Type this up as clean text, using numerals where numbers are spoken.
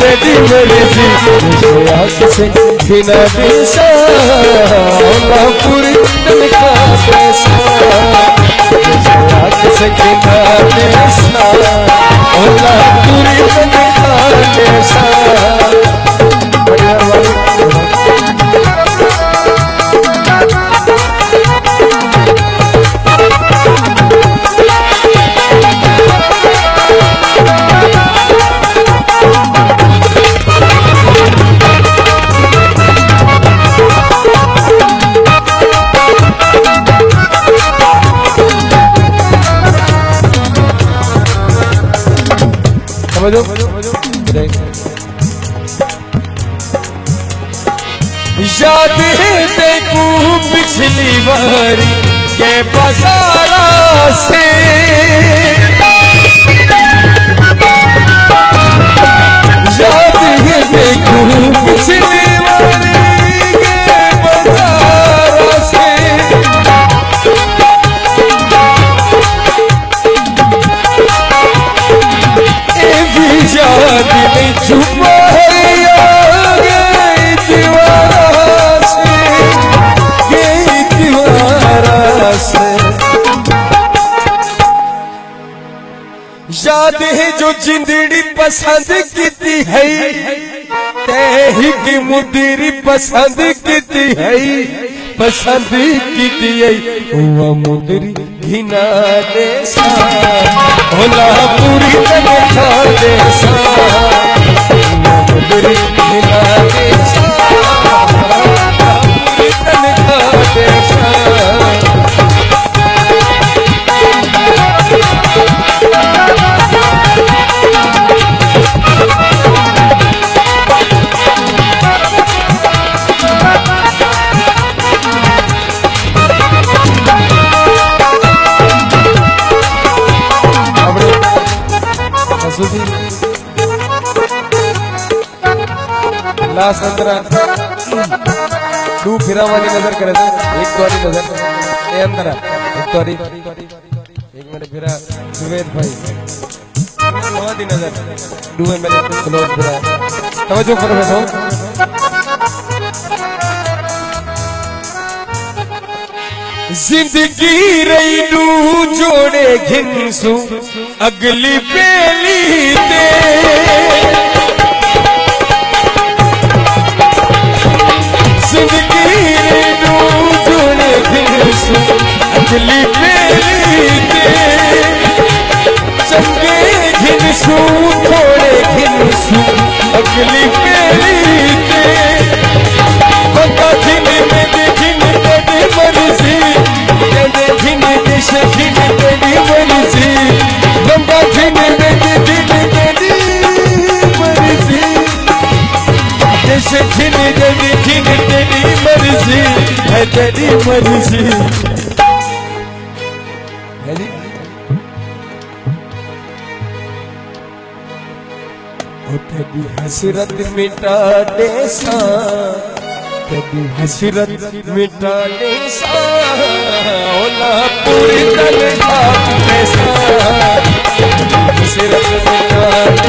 तेरी मर्जी आँख से बिना दिशा पूरी तनखा पैसा आँख से बिना दिशा पूरी तनखा पैसा याद है देखू पिछली बारी के बाजारा से याद है देखू पिछली बारी के बाजारा से ए भी याद में छुपा याद है जो जिंदड़ी पसंद की है तेही की मुदरी पसंद की है पसंद की है वो मुदरी घिना देसा होला पूरी तनखा देसा मुदरी घिना देसा पूरी तनखा देसा लास्ट अंतरा तू फिरा वाली नजर करे एक तो वाली नजर ए अंतरा एक तो एक मेरे फिरा जुवेद भाई बहुत ही नजर दो है मेरे क्लोज फिरा तवज्जो करो बेटो जिंदगी रही नू जोड़े घिनसू अगली पेली दे अगली पेली दे चंगे घिनसू थोड़े घिनसू अगली पेली दे बंदा घिन में घिन तेरी मर्जी कहते घिन देश घिन तेरी मर्जी बंदा घिन में घिन तेरी मर्जी देश घिन तेरी मर्जी है तेरी मर्जी तेरी हसरत मिटा दे सा तेरी हसरत मिटा दे सा होला पूरी तनखा पैसा हसरत मिटा